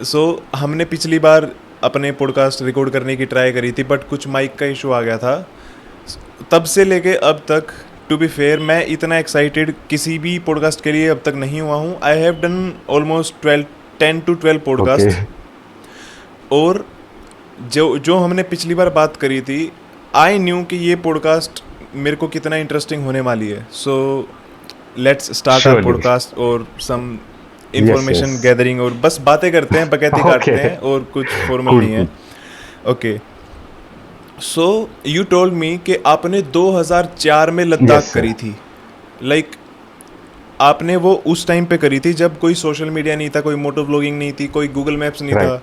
सो हमने पिछली बार अपने पॉडकास्ट रिकॉर्ड करने की ट्राई करी थी, बट कुछ माइक का इशू आ गया था। तब से लेके अब तक, टू बी फेयर, मैं इतना एक्साइटेड किसी भी पॉडकास्ट के लिए अब तक नहीं हुआ हूँ। I have done almost 10 to 12 okay. Podcast. और जो जो हमने पिछली बार बात करी थी, आई न्यू कि ये पॉडकास्ट मेरे को कितना इंटरेस्टिंग होने वाली है। So let's start our surely. Podcast और some yes yes. Information gathering, और बस बातें करते हैं, बकैती ओके। काटते हैं, और कुछ फॉर्मल कूल नहीं है। Cool. Okay, so you told me कि आपने 2004 में लद्दाख यस करी सर। थी। लाइक आपने वो उस टाइम पे करी थी जब कोई सोशल मीडिया नहीं था, कोई मोटो व्लॉगिंग नहीं थी, कोई गूगल मैप्स नहीं राइट। था,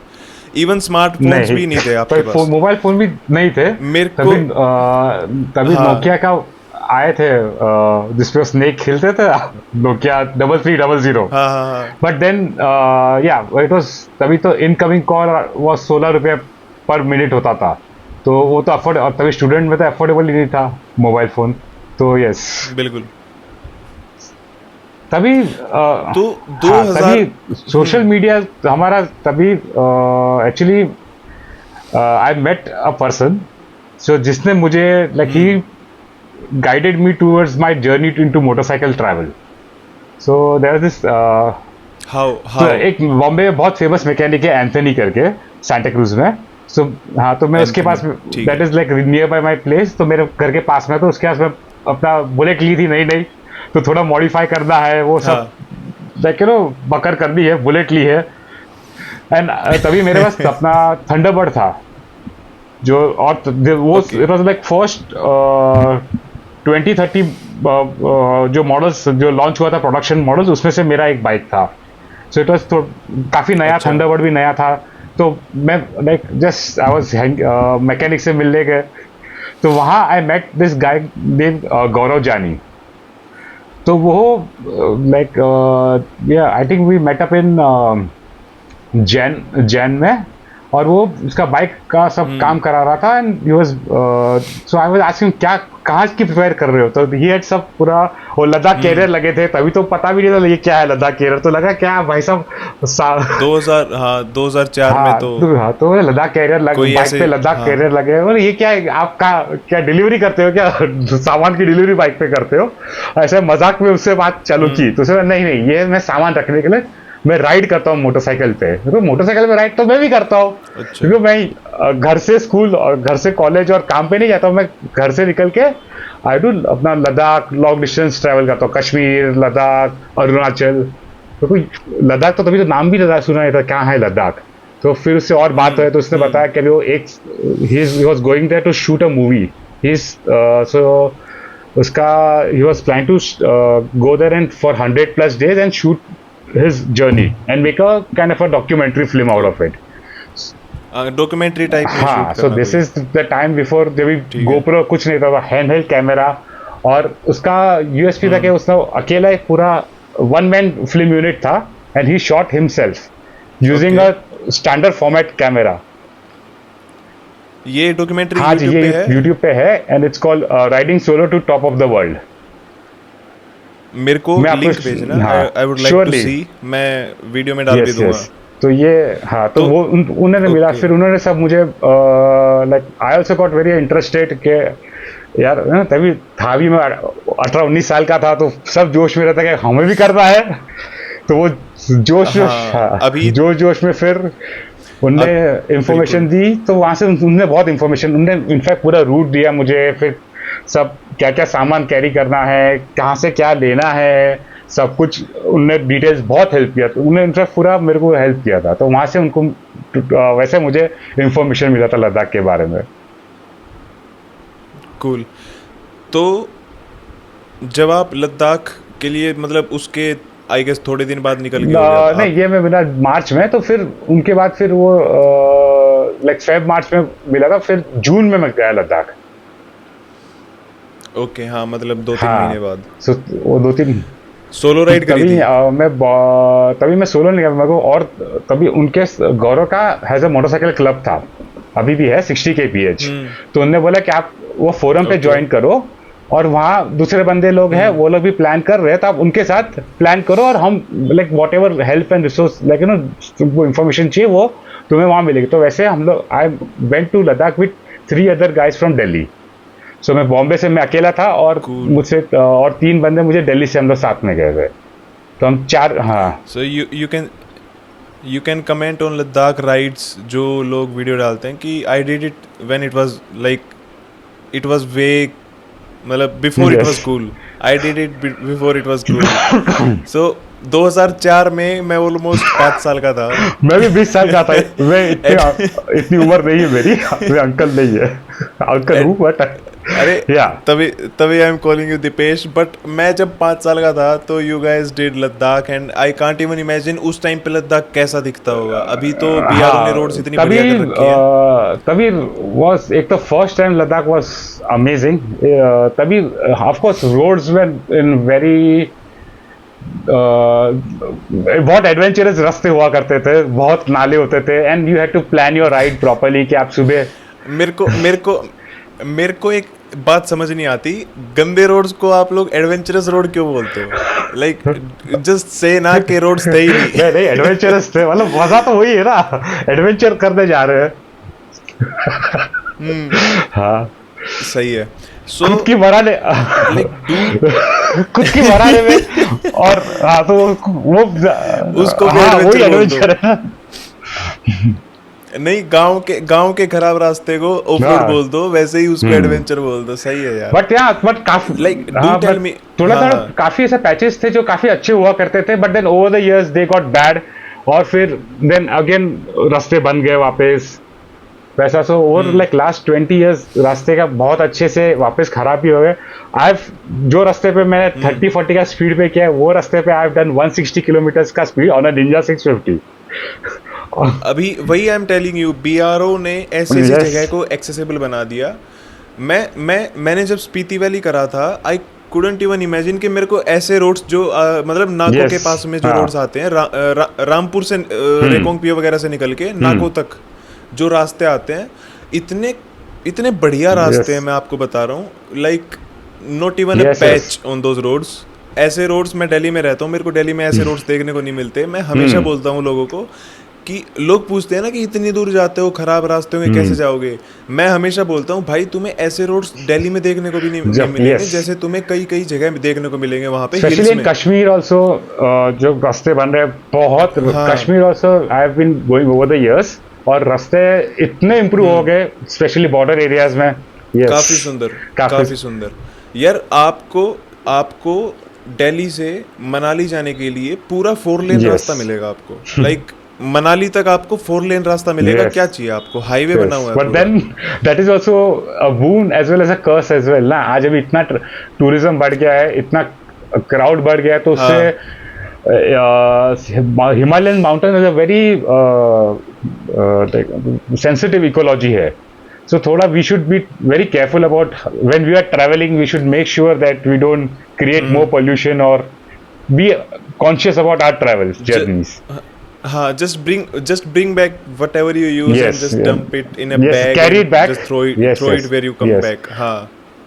इवन स्मार्टफोन्स नहीं, भी नहीं थे आपके पर पास। मोबाइल फोन भी नहीं थे मेरे को, तभी। तभी हाँ नोकिया का आए थे, जिसपे स्नेक खेलते थे। नोकिया 3300। हाँ हाँ हाँ, बट देन या इट वाज, तभी तो इनकमिंग कॉल वो 16 रुपये पर मिनट होता था। तो वो तो अफोर्ड, और तभी स्टूडेंट में तो अफोर्डेबल ही नहीं था मोबाइल फोन। तो यस, बिल्कुल। तभी तो हाँ, 2000, तभी सोशल मीडिया हमारा, तभी actually I met a person so जिसने मुझे, like he guided me towards my journey into motorcycle travel. So there this, how तो हाउ एक बॉम्बे में बहुत फेमस मैकेनिक है एंथनी करके, सांता क्रूज में। सो हाँ, तो मैं उसके एंथनी, पास, ठीक दैट है। Is like near by my place, तो मेरे घर के पास में, तो उसके पास मैं अपना बुलेट ली थी, नई नई। तो थोड़ा मॉडिफाई करना है वो सब, हाँ लाइक बकर कर दी है, बुलेट ली है। एंड तभी मेरे पास अपना थंडरबर्ड था, जो, और वो okay, it was like first 2030 जो मॉडल्स जो लॉन्च हुआ था, प्रोडक्शन मॉडल्स, उसमें से मेरा एक बाइक था। सो इट वाज तो काफ़ी नया, अच्छा थंडरबर्ड भी नया था। तो मैं like just I was mechanic से मिलने गए, तो वहाँ I met this guy name Gaurav Jani. तो वो like, yeah I think we met up in जैन जैन में, और वो उसका बाइक का सब काम करा रहा था। And he was, so I was asking क्या, कहाँ की प्रिपेयर कर रहे हो? तो ही हैड सब पूरा, वो लद्दाख कैरियर लगे थे, तभी तो पता भी नहीं था ये क्या है लद्दाख कैरियर। तो लगा क्या भाई साहब 2000, हाँ 2004 में हाँ तो तो, हाँ तो लद्दाख कैरियर लग, कोई बाइक ऐसे, पे लद्दाख हाँ कैरियर लगे। और ये क्या है, आप क्या डिलीवरी करते हो क्या? सामान की डिलीवरी बाइक पे करते हो? ऐसे मजाक में उससे बात चालू की, तो उसने नहीं नहीं, ये मैं सामान रखने के लिए मैं राइड करता हूँ मोटरसाइकिल पे। तो मोटरसाइकिल पे राइड तो मैं भी करता हूँ, अच्छा, क्योंकि मैं घर से स्कूल और घर से कॉलेज और काम पे नहीं जाता हूँ। मैं घर से निकल के आई डू अपना लद्दाख लॉन्ग डिस्टेंस ट्रैवल करता हूँ, कश्मीर, लद्दाख, अरुणाचल। तो कोई लद्दाख, तो तभी तो नाम भी लद्दाख सुना नहीं था, क्या है लद्दाख। तो फिर उससे और बात हुई, तो उसने बताया कि अभी वो एक, he was going there to shoot a movie. He so उसका, he was planning to go there and for 100+ days and shoot his journey and make a kind of a documentary film out of it. Documentary type में shoot हाँ, so करना this कोई, is the time before जब भी ठीक है। GoPro कुछ नहीं था, हैंड हेल्ड कैमरा। और उसका यूएसपी था कि उसने अकेला एक पूरा वन मैन फिल्म यूनिट था, and he shot himself using okay, a standard format camera. ये डॉक्यूमेंट्री हाँ जी, यूट्यूब ये पे है। यूट्यूब पे है, and it's called riding solo to top of the world. मेरे को मैं लिंक भेजना, आपको, हाँ I would like to surely. See. मैं वीडियो में डाल भी यस दूंगा। यस। तो ये, हाँ, तो तो वो उन्होंने मिला, ओके, फिर उन्होंने सब मुझे, like I also got very interested के यार, तभी था भी मैं 18-19 साल का था, तो सब जोश में रहता कि हमें भी करना है। तो वो जोश में, हाँ हाँ, अभी, जोश जोश में फिर उनने अब इंफॉर्मेशन बिल्कुल, दी। तो वहाँ से उनने बहुत इंफॉर्मेशन, उनने इनफैक्ट पूरा रूट दिया मुझे, फिर सब क्या क्या सामान कैरी करना है, कहाँ से क्या लेना है, सब कुछ उनने डिटेल्स बहुत हेल्प किया। तो उन्होंने इनफैक्ट पूरा मेरे को हेल्प किया था। तो वहाँ से उनको वैसे मुझे इंफॉर्मेशन मिला था लद्दाख के बारे में। कूल। तो जब आप लद्दाख के लिए, मतलब उसके आई गेस थोड़े दिन बाद निकल गए होगे अब नहीं, आप। ये मैं मिला मार्च में, तो फिर उनके बाद फिर वो लाइक फेब मार्च में मिला था, फिर जून में मैं गया लद्दाख। ओके, हाँ मतलब 2-3 महीने हाँ, बाद सो वो 2-3, सोलो राइड करी तभी थी। तभी मैं सोलो नहीं गया मेरे को। और तभी उनके गौरव का हैज अ मोटरसाइकिल क्लब था, अभी भी है, 60 kph। तो उन्होंने बोला कि आप वो फोरम पे ओके, ज्वाइन करो, और वहाँ दूसरे बंदे लोग हैं, वो लोग भी प्लान कर रहे हैं, तो आप उनके साथ प्लान करो और हम like whatever help and resource like तुमको इन्फॉर्मेशन चाहिए वो तुम्हें वहाँ मिलेगी। तो वैसे हम लोग I went to Ladakh with 3 other guys from Delhi. So मैं बॉम्बे से मैं अकेला था और Cool. मुझसे और 3 बंदे मुझे दिल्ली से हम लोग साथ में गए थे। तो हम 4 हाँ so you can comment on Ladakh rides जो लोग वीडियो डालते हैं कि I did it when it was like it was way मतलब before it Yes. Was cool. I did it before it was cool. So 2004 में मैं ऑलमोस्ट 5 साल का था। मैं भी 20 साल का था। मैं इतनी उम्र नहीं है मेरी। मैं अंकल नहीं है, अंकल हूँ बट अरे या तभी तभी I am calling you Deepesh. But मैं जब 5 साल का था तो you guys did Ladakh and I can't even imagine उस टाइम पे लद्दाख कैसा दिखता होगा। अभी तो बीआरओ ने रोड्स इतनी बढ़िया कर रखी हैं। तभी वाज एक तो first time Ladakh was amazing. तभी of course roads were in very बहुत एडवेंचरस रास्ते हुआ करते थे, बहुत नाले होते थे and you had to plan your ride properly कि आप सुबह मेरे को एक बात समझ नहीं आती, गंदे रोड्स को आप लोग एडवेंचरस रोड क्यों बोलते हो? लाइक जस्ट से ना के रोड्स थे ही नहीं। नहीं एडवेंचरस थे, मतलब मजा तो वही है ना, एडवेंचर करने जा रहे हैं। हाँ सही है। सो खुद की मराने खुद की मराने में और हाँ तो वो उसको भी हाँ adventure वही बोल दो। एडवेंचर है ना। नहीं, गांव के खराब रास्ते को ऑफ रोड हाँ। बोल दो, वैसे ही उसको एडवेंचर बोल दो। सही है यार। बट काफी Like, do tell me- थोड़ा हाँ, थोड़ा हाँ। काफी ऐसे पैचेस थे जो काफी अच्छे हुआ करते थे, but then over the years they got bad और फिर देन अगेन रास्ते बन गए वापस वैसा। So over like last 20 years रास्ते का बहुत अच्छे से वापस खराब ही हो गए। आई जो रास्ते पे मैंने 30-40 का स्पीड पे किया है, वो रास्ते पे आई हैव डन 160 किलोमीटर का स्पीड ऑन अ निंजा 650। अभी वही I am telling you, BRO ने ऐसी ऐसी Yes. जगह को एक्सेसिबल बना दिया। मैंने जब स्पीति वैली करा था, आई कुडंट इवन इमेजिन कि मेरे को ऐसे रोड्स जो मतलब नाको Yes. के पास में जो हाँ। रोड्स आते हैं, रामपुर से रेकोंग पियो वगैरह से निकल के नाको तक जो रास्ते आते हैं, इतने बढ़िया रास्ते हैं। मैं आपको बता रहा हूँ, like not even a Yes, patch on those roads. ऐसे रोड्स, मैं दिल्ली में रहता हूँ, मेरे को दिल्ली में ऐसे रोड्स देखने को नहीं मिलते। मैं हमेशा बोलता हूँ लोगों को कि लोग पूछते हैं ना कि इतनी दूर जाते हो, खराब रास्ते में कैसे जाओगे। मैं हमेशा बोलता हूँ भाई, तुम्हें ऐसे रोड्स दिल्ली में देखने को भी नहीं मिलेंगे yes. जैसे तुम्हें कई जगह में देखने को मिलेंगे वहाँ पे स्पेशली हिल्स इन में। कश्मीर ऑल्सो जो रास्ते बन रहे हैं बहुत। हाँ। Kashmir also I have been going over the years और रास्ते इतने इम्प्रूव हो गए, स्पेशली बॉर्डर एरियाज में। Yes. काफी सुंदर यार। आपको दिल्ली से मनाली जाने के लिए पूरा 4 लेन Yes. रास्ता मिलेगा आपको। लाइक मनाली तक आपको 4 लेन रास्ता मिलेगा। Yes. क्या चाहिए आपको? हाईवे बना हुआ है बट पूरा। Then that is also a boon as well as a curse as well ना। आज अभी इतना टूरिज्म बढ़ गया है, इतना क्राउड बढ़ गया है, तो उससे Himalayan mountain is a very sensitive ecology है। So थोड़ा we should be very careful about when we are traveling. We should make sure that we don't create more pollution or be conscious about our travel journeys. हाँ, just bring back whatever you use Yes, and just yeah. dump it in a Yes, bag. carry and it back. Just throw Yes, it where you come yes. back. हाँ,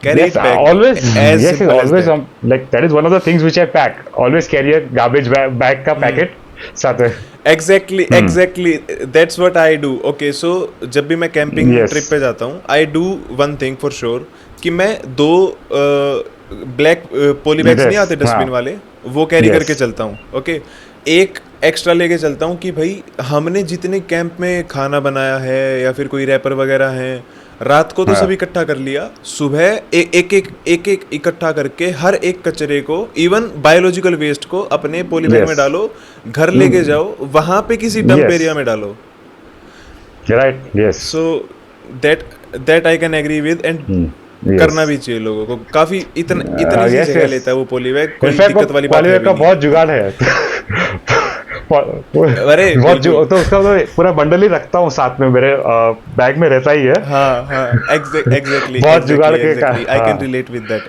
carry Yes, it back. always. As Yes, simple as always. that. Like that is one of the things which I pack. Always carry a garbage bag का packet साथ में. Exactly. That's what I do. Okay, so जब भी मैं camping Yes. Trip पे जाता हूँ, I do one thing for sure कि मैं 2 ब्लैक पोली बैग्स Yes, नहीं आते डस्टबिन हाँ. वाले, वो कैरी Yes. करके चलता हूँ। ओके, एक एक्स्ट्रा लेके चलता हूँ कि भाई हमने जितने कैंप में खाना बनाया है या फिर कोई रैपर वगैरह हैं, रात को तो हाँ. सब इकट्ठा कर लिया, सुबह एक इकट्ठा करके हर एक कचरे को, इवन बायोलॉजिकल वेस्ट को अपने पॉली बैग Yes. में डालो, घर लेके जाओ, वहां पे किसी डंप Yes. एरिया में डालो। Right. Yes. So that I can agree with and Yes. करना भी चाहिए लोगों को। काफी इतनी सी yes, जगह yes. लेता है वो पॉली बैग, कोई इनफैक्ट दिक्कत वाली बात है का भी बहुत जुगाड़ है। अरे, बहुत बिल्कुल। तो उसका मैं पूरा बंडल ही रखता हूँ साथ में, मेरे बैग में रहता ही है। हाँ, एग्जैक्टली बहुत जुगाड़ के आई कैन हाँ। Relate with that.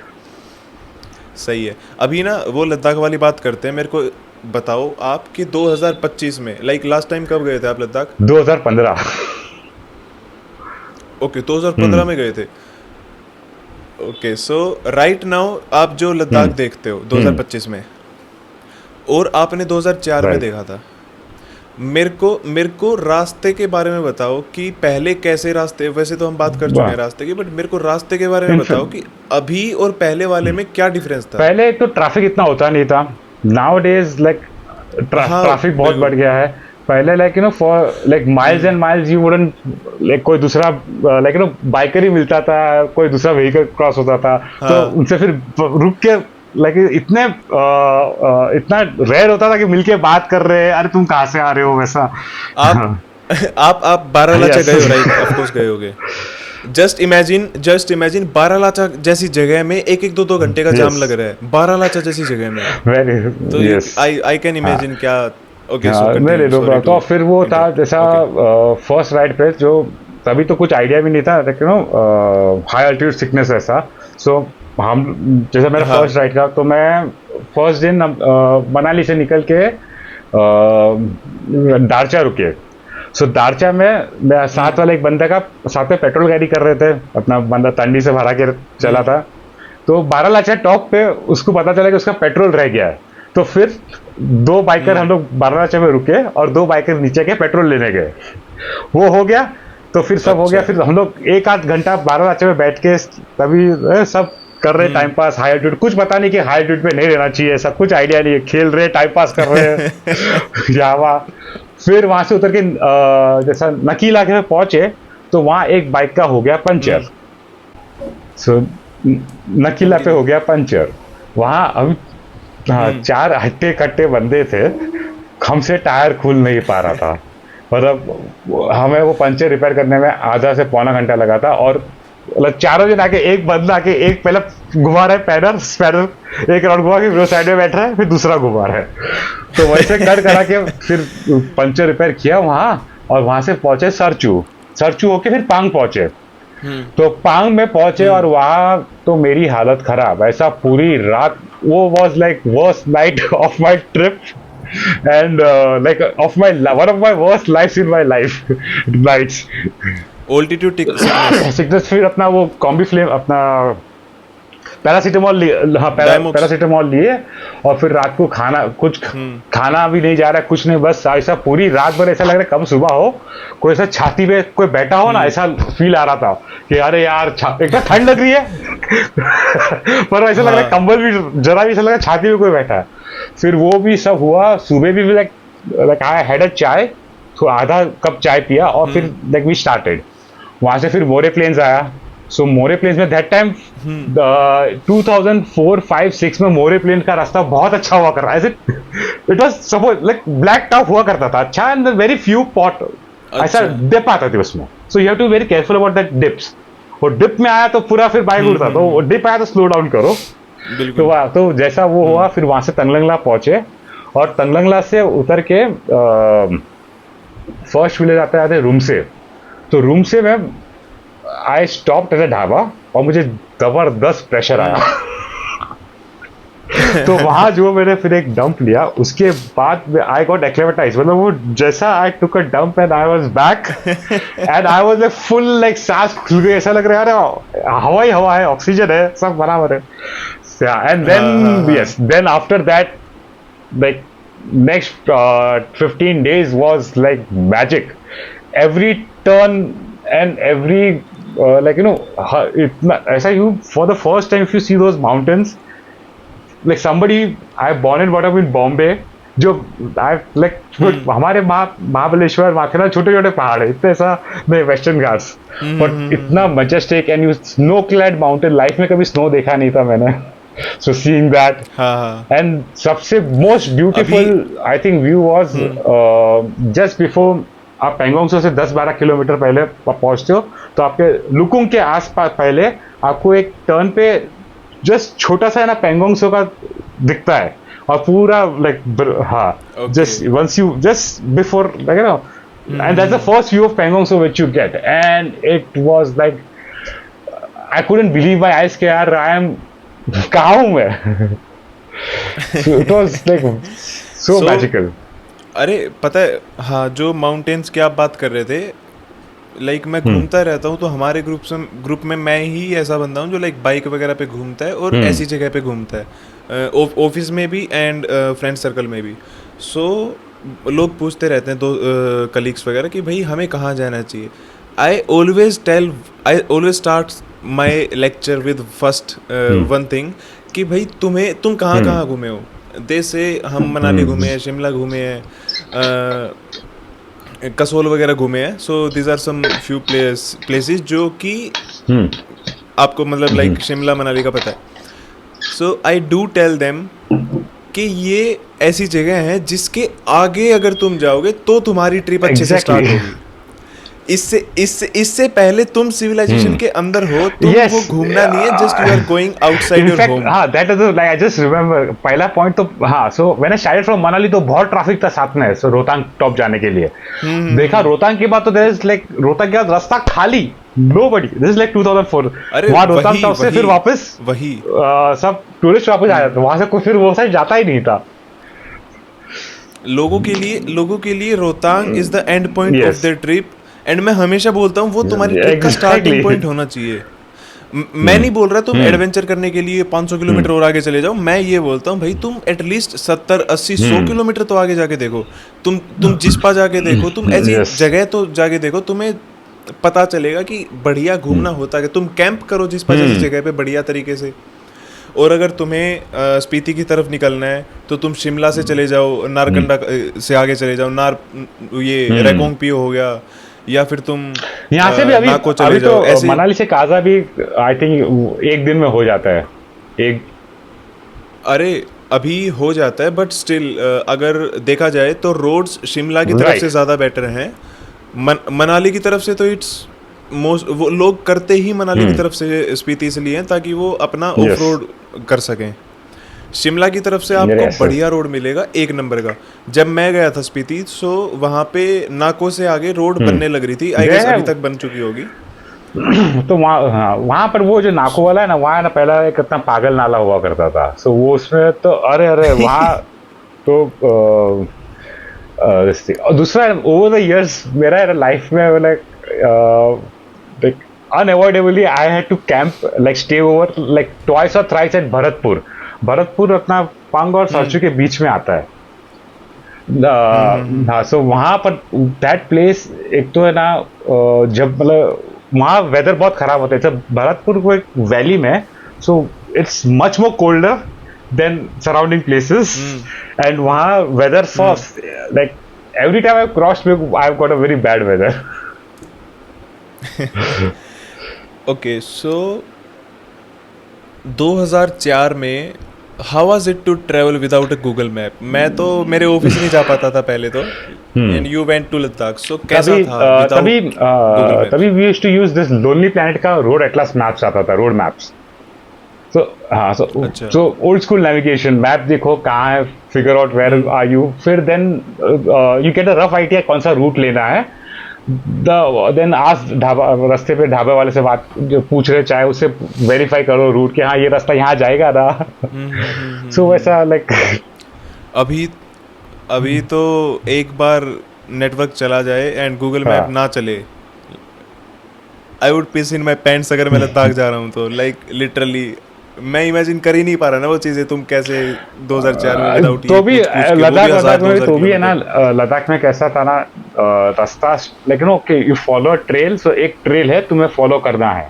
सही है। अभी ना वो लद्दाख वाली बात करते हैं। मेरे को बताओ आप कि 2025 में, लाइक लास्ट टाइम कब गए थे आप लद्दाख? 2015। ओके, 2015 में गए थे। ओके, सो राइट नाउ आप जो लद्दाख देखते हो 2025 में, और आपने 2004 में राइट देखा था, मेरे को रास्ते के बारे में बताओ कि पहले कैसे रास्ते, वैसे तो हम बात कर चुके हैं रास्ते की, बट मेरे को रास्ते के बारे में बताओ कि अभी और पहले वाले में क्या डिफरेंस था। पहले तो ट्रैफिक इतना होता नहीं था. नाउ डेज लाइक हाँ ट्रैफिक बहुत बढ़ बिल्कुल। गया है. पहले like for like miles and miles you wouldn't like कोई दूसरा लाइक बाइकर ही मिलता था, कोई दूसरा व्हीकल क्रॉस होता था तो हाँ उनसे फिर रुक के लाइक इतना रेयर होता था कि मिलके बात कर रहे हैं, अरे तुम कहाँ से आ रहे हो वैसा. आप आप बारालाचा यस. गए हो, राइट? ऑफ कोर्स गए होगे। जस्ट इमेजिन बारालाचा जैसी जगह में एक एक दो दो घंटे का जाम यस. लग रहा है, बारालाचा जैसी जगह में। वेरी. तो यस. आई कैन हाँ. इमेजिन क्या। ओके, सो हाँ, नहीं कंटिन्यू, नहीं सॉरी तो टू फिर वो था इंटरप्ट। जैसा ओके। फर्स्ट राइड पे जो तभी तो कुछ आइडिया भी नहीं था हाई अल्टीट्यूड सिकनेस ऐसा. सो हम जैसे मेरा हाँ। फर्स्ट राइड का तो मैं फर्स्ट दिन मनाली से निकल के दारचा रुके. सो दारचा में साथ वाले एक बंदे का साथ में पेट्रोल कैरी कर रहे थे, अपना बंदा तंडी से भरा के चला था. तो बारालाचा टॉप पे उसको पता चला कि उसका पेट्रोल रह गया है. तो फिर दो बाइकर हम लोग बारालाचा में रुके और दो बाइकर नीचे के पेट्रोल लेने गए. वो हो गया तो फिर सब हो गया. अच्छा। फिर हम लोग एक आध घंटा बारालाचा में बैठ के तभी सब कर रहे टाइम पास. हाई एल्टीट्यूड कुछ पता नहीं कि हाई एल्टीट्यूड पे नहीं रहना चाहिए, ऐसा कुछ आइडिया नहीं है, खेल रहे टाइम पास कर रहे हैं यहाँ वहाँ. फिर वहां से उतर के जैसा नकी इलाके में पहुंचे तो वहां एक बाइक का हो गया पंचर. सो नकीला पे हो गया पंचर. वहां अभी हाँ, चार हट्टे कट्टे बंदे थे, हमसे टायर खुल नहीं पा रहा था. मतलब हमें वो पंचर रिपेयर करने में आधा से पौना घंटा लगा था. और मतलब चारों जन आके एक बंदा आके एक पहले घुमा रहा है पैडल स्पैडल, एक राउंड घुमा के वो साइड में बैठ रहा है, फिर दूसरा घुमा रहा है. तो वैसे कर करा के फिर पंचर रिपेयर किया वहां. और वहां से पहुंचे सरचू होके फिर पांग पहुंचे. तो पांग में पहुंचे और वहां तो मेरी हालत खराब. ऐसा पूरी रात वो was like worst night of my trip and like of my one of my worst life's in my life nights. Altitude sickness. Sickness फिर अपना वो कॉम्बी फ्लेम अपना पैरासीटामोल लिए. हाँ डायमोक्स। पैरासीटामोल लिए. और फिर रात को खाना भी नहीं जा रहा है, कुछ नहीं, बस ऐसा पूरी रात भर ऐसा लग रहा है कब सुबह हो, कोई ऐसा छाती पे कोई बैठा हो ना, ऐसा फील आ रहा था कि अरे यार एक तो ठंड लग रही है पर ऐसा लग रहा है कंबल भी जरा भी ऐसा लग रहा है छाती पे कोई बैठा है. फिर वो भी सब हुआ. सुबह भी लाइक आई हैड अ चाय, तो आधा कप चाय पिया और फिर लाइक वी स्टार्टेड. वहां से फिर मोरे प्लेन्स आया. सो मोरे प्लेन्स में दैट टाइम 2004-5-6 में मोरे प्लेन का रास्ता बहुत अच्छा हुआ कर रहा है. It was suppose like black top हुआ करता था अच्छा, एंड वेरी फ्यू पॉट ऐसा डिप आता था उसमें. So you have to very careful about that dips. और डिप में आया तो पूरा फिर बाइक उड़ता, तो डिप आया तो स्लो डाउन करो. तो जैसा वो हुआ फिर वहां से तंगलंगला पहुंचे. और तंगलंगला से उतर के फर्स्ट विलेज आता है रूम से. तो रूम से मैं I stop at a dhaba और मुझे जबरदस्त प्रेशर आया. तो वहां जो मैंने फिर एक डंप लिया, उसके बाद आई गॉट एक्लेमेटाइज. मतलब वो जैसा I took a dump and I was back and I was like full like सांस खुल गई. ऐसा लग रहा है यार हवा ही हवा है, ऑक्सीजन है, सब बराबर है. And then yes, then after that like next 15 days was like magic. Every turn and every like itna aisa you for the first time if you see those mountains like somebody I born and brought up in Bombay जो I like हमारे महाबलेश्वर माथेरान छोटे छोटे पहाड़ है इतने ऐसा नहीं western Ghats, but इतना majestic and you snow clad mountain. Life में कभी स्नो देखा नहीं था मैंने. So seeing that, and सबसे most beautiful I think view was just before आप पेंगोंग से 10-12 किलोमीटर पहले पहुंचते हो तो आपके लुकुंग के आसपास पहले आपको एक टर्न पे जस्ट छोटा सा है ना पेंगोंग सो का दिखता है और पूरा लाइक हाँ just once you just before like you know and that's the first view of Pangong so which you get and it was like I couldn't believe my eyes कि यार I am कहाँ हूँ मैं. So it was like so magical. अरे पता है, हाँ जो माउंटेन्स की आप बात कर रहे थे, लाइक मैं घूमता रहता हूँ, तो हमारे ग्रुप में मैं ही ऐसा बंदा हूँ जो लाइक बाइक वगैरह पे घूमता है और ऐसी जगह पे घूमता है, ऑफिस में भी एंड फ्रेंड सर्कल में भी। सो लोग पूछते रहते हैं दो कलीग्स वगैरह कि भाई हमें कहाँ जाना चाहिए। I always start my lecture with first one thing कि भाई तुम कहाँ कहाँ घूमे हो। देश से हम मनाली घूमे हैं, शिमला घूमे हैं, कसोल वगैरह घूमे हैं। So these are some few places जो कि आपको मतलब लाइक शिमला मनाली का पता है। So I do tell them कि ये ऐसी जगह है जिसके आगे अगर तुम जाओगे तो तुम्हारी ट्रिप अच्छे से स्टार्ट होगी। इससे पहले तुम सिविलाइजेशन के अंदर हो, तुम वो घूमना नहीं है, just you are going outside your home. हाँ, that is like I just remember पहला पॉइंट तो हाँ, so when I started from Manali तो बहुत ट्रैफिक था साथ में, सो रोहतांग टॉप जाने के लिए। देखा रोहतांग के बाद तो देयर इज लाइक रोहतांग के बाद रास्ता खाली, नोबडी, दिस इज लाइक 2004। वहां रोहतांग टॉप से फिर वापस वही सब टूरिस्ट वापस आ जाते, वहां से कोई फिर वो साइड जाता ही नहीं था। लोगों के लिए Rohtang is the end point of their trip. And मैं हमेशा बोलता हूँ वो तुम्हारी ट्रिप का स्टार्टिंग पॉइंट होना चाहिए। मैं नहीं बोल रहा तुम एडवेंचर करने के लिए 500 किलोमीटर और आगे चले जाओ, मैं ये बोलता हूँ भाई तुम एटलीस्ट 70 80 100 किलोमीटर तो आगे जाके देखो। तुम जिस्पा जाके देखो, तुम ऐसी जगह तो जाके देखो, तुम्हें पता चलेगा कि बढ़िया घूमना होता है। तुम कैंप करो जिस्पा जैसी जगह पे बढ़िया तरीके से। और अगर तुम्हें स्पीति की तरफ निकलना है तो तुम शिमला से चले जाओ, नारकंडा से आगे चले जाओ, ये रेकोंग पियो हो गया, या फिर तुम यहाँ से भी अभी चले जाओ। तो ऐसे मनाली से काजा भी आई थिंक एक दिन में हो जाता है एक। अरे अभी हो जाता है, बट स्टिल अगर देखा जाए तो रोड्स शिमला की तरफ से ज़्यादा बेटर हैं। मनाली की तरफ से तो इट्स मोस्ट, वो लोग करते ही मनाली की तरफ से स्पीति इसलिए हैं ताकि वो अपना ऑफ रोड कर सकें। शिमला की तरफ से आपको बढ़िया रोड मिलेगा, एक नंबर का। जब मैं गया था स्पीति, सो वहाँ पे नाको से आगे रोड बनने लग रही थी, आई गेस अभी तक बन चुकी होगी। तो वहाँ पर वो जो नाको वाला है ना, वहाँ ना पहला एक इतना पागल नाला हुआ करता था। सो वो उसमें तो अरे वहाँ तो दूसरा ओवर द इयर्स मेरा लाइफ में like unavoidably I had to camp, like stay over like twice और थ्राइस एट भरतपुर। भरतपुर अपना पांग और सरचू के बीच में आता है। हाँ, सो वहाँ पर दैट प्लेस एक तो है ना, जब मतलब वहाँ वेदर बहुत खराब होता है। जब भरतपुर को एक वैली में, so it's much more colder than surrounding places. And वहाँ weather for like every time I crossed I have got a very bad weather. Okay, so 2004 में how was it to travel without a Google map? मैं तो मेरे office नहीं जा पाता था पहले तो, and you went to Ladakh, so कैसा था? तभी we used to use this Lonely Planet का रोड एटलस मैप्स आता था, road maps. So old school navigation map देखो कहाँ है, figure out where are you, फिर then you get a rough idea कौन सा रूट लेना है। देन आज रास्ते पे ढाबे वाले से बात जो पूछ रहे, चाहे उससे वेरीफाई करो रूट कि हाँ ये रास्ता यहाँ जाएगा ना। सो वैसा लाइक अभी तो एक बार नेटवर्क चला जाए एंड गूगल मैप ना चले, I would piece in my pants अगर मैं लद्दाख जा रहा हूँ तो। लाइक लिटरली मैं इमेजिन कर ही नहीं पा रहा ना वो चीजें। तुम कैसे 2004 में विदाउट तो भी लद्दाख में तो भी है ना, लद्दाख में कैसा था ना रास्ता, लेकिन ओके यू फॉलो ट्रेल। सो एक ट्रेल है तुम्हें फॉलो करना है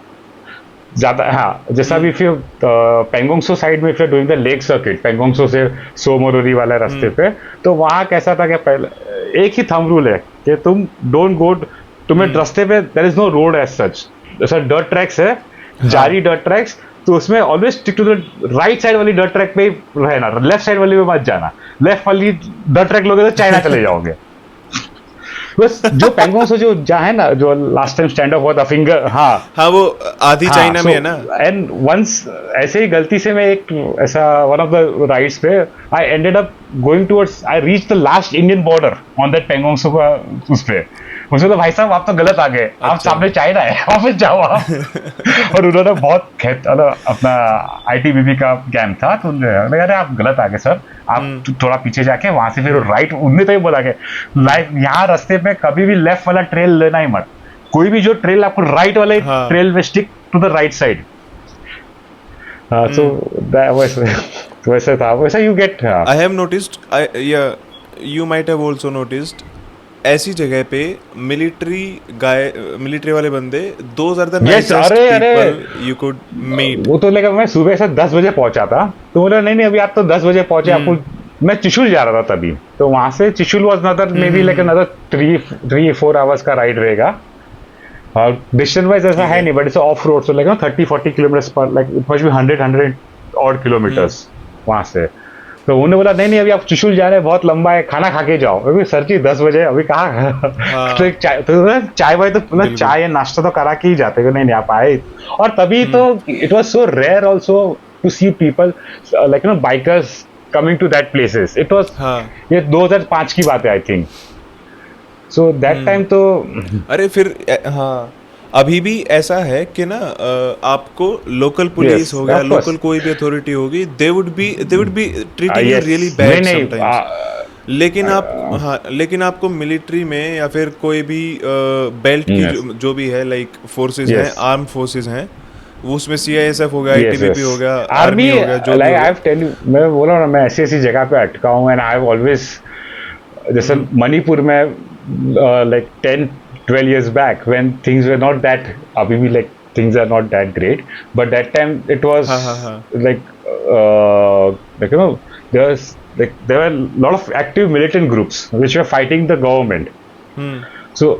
ज्यादा। हाँ, जैसा भी फिर पेंगोंगसो साइड में फिर doing the lake circuit, Pangong Tso से सोमोरोरी वाले रास्ते पे, तो वहाँ कैसा था कि पहले एक ही थंब रूल है कि तुम डोंट गो, तुम्हें रास्ते पे there is no road as such, जैसा डर्ट ट्रैक्स है, जारी डर्ट ट्रैक्स, तो उसमें always stick to the right side वाली डर्ट ट्रैक पे रहना, लेफ्ट साइड वाली में मत जाना। लेफ्ट वाली डर्ट ट्रैक लोगे तो चाइना चले जाओगे। बस जो पेंगोंगसो जो जहाँ है ना, जो लास्ट टाइम स्टैंड अप हुआ था फिंगर, हाँ वो आधी चाइना में है ना। एंड वंस ऐसे ही गलती से मैं एक ऐसा वन ऑफ द राइड्स पे I ended up going towards, I reach the last Indian border on that Pangong Tso का उस पे। मुझे तो भाई साहब आप तो गलत आ गए, आप सामने चाइना है, वापस जाओ आप। और उन्होंने बहुत अपना ITBP का कैंप था, तो उन्होंने कहा आप गलत आ गए सर, आप थोड़ा पीछे जाके वहां से फिर राइट। उनने तो ही बोला कि यहाँ रास्ते पे कभी भी लेफ्ट वाला ट्रेल लेना ही मत, कोई भी जो ट्रेल आपको राइट वाले हाँ ट्रेल में stick to the right side. So वैसे वैसे था, वैसा you get. I have noticed, या you might have also noticed, ऐसी जगह पे मिलिट्री वाले बंदे, those are the yes, nicest अरे अरे पीपल यू कुड मीट. वो तो लेकर मैं सुबह से 10 बजे पहुंचा था, तो बोला नहीं नहीं अभी आप तो 10 बजे पहुंचे, आपको. मैं त्रिशूल जा रहा था तभी, तो वहां से Trishul was nother may be like another 3-4 hours का राइड रहेगा. और डिस्टेंस वाइज ऐसा है नहीं, but it's off road, so like 30-40 kilometres पर, like it must be 100 odd kilometres वहां से. तो उन्होंने बोला नहीं नहीं अभी आप त्रिशूल जा रहे हैं, बहुत लंबा है, खाना खा के जाओ. अभी सर जी 10 बजे अभी कहाँ. हाँ तो एक चाय वाय तो मतलब चाय या नाश्ता तो करा के ही जाते. नहीं नहीं आप आए. और तभी तो it was so rare also to see people like bikers coming to that places. It was, हाँ ये 2005 की बात है I think. So that time तो अरे फिर हाँ अभी भी ऐसा है कि ना आपको लोकल पुलिस Yes, हो गया, of course. लोकल कोई भी अथॉरिटी होगी, they would be treating you yes. Really नहीं बैड नहीं समटाइम्स. लेकिन लेकिन आपको मिलिट्री में या फिर कोई भी बेल्ट की Yes. जो भी है, लाइक फोर्सेस हैं, Yes. आर्म फोर्सेस हैं, वो उसमें सीआईएसएफ हो गया, yes, आईटीबीपी yes. हो गया, आर्मी आर्मी हो गया, जो भी लाइक हो आई गया. हैव टेल यू, मैं बोला ना मैं ऐसी ऐसी जगह पे अटका हूँ. एंड आई हैव ऑलवेज, जैसे मणिपुर में like 10-12 years back when things were not that, अभी भी like things are not that great, but that time it was हाँ हाँ हाँ like like there were a lot of active militant groups which were fighting the government. So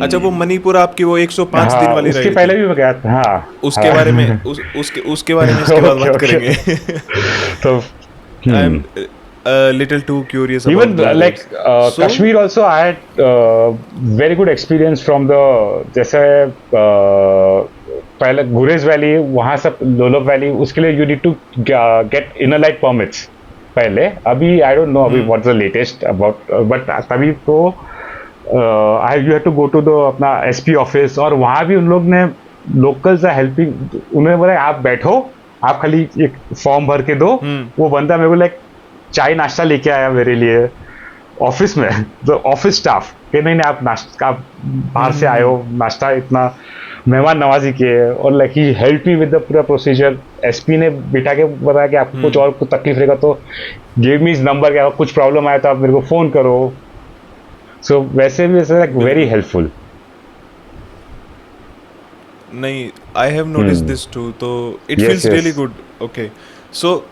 अच्छा, वो मणिपुर आपकी वो 105 दिन हाँ, वाली उसके राइड पहले थी, भी मैं गया था. हाँ उसके बारे में उसके बारे में इसके बाद Okay, बात okay. करेंगे. तो I am little too curious even about those like days. So, Kashmir also I had very good experience from the, जैसे पहले गुरेज वैली, वहाँ सब लोलोप वैली, उसके लिए you need to get inner line permits पहले. अभी आई डोंट नो अभी what's the latest about, but तभी तो I you have to go to the अपना एसपी ऑफिस. और वहाँ भी उन लोग ने लोकल्स आर हेल्पिंग. उन्होंने बोला आप बैठो, आप खाली एक फॉर्म भर के दो. वो बंदा मेरे को लाइक चाय नाश्ता लेके आया मेरे लिए ऑफिस में, तो ऑफिस स्टाफ कि नहीं नहीं आप नाश्ता, आप बाहर से आए हो, नाश्ता इतना मेहमान नवाजी किए. और like he help me with the पूरा प्रोसीजर. एसपी ने बिठा के बताया कि आपको कुछ और कुछ तकलीफ रहेगा तो गिव मी इस नंबर, क्या कुछ प्रॉब्लम आया तो आप मेरे को फोन करो. सो वैसे भी ऐसे लाइक वेरी हेल्पफुल. नहीं, I have notice this too, तो it Yes, feels yes. Really good. Okay, so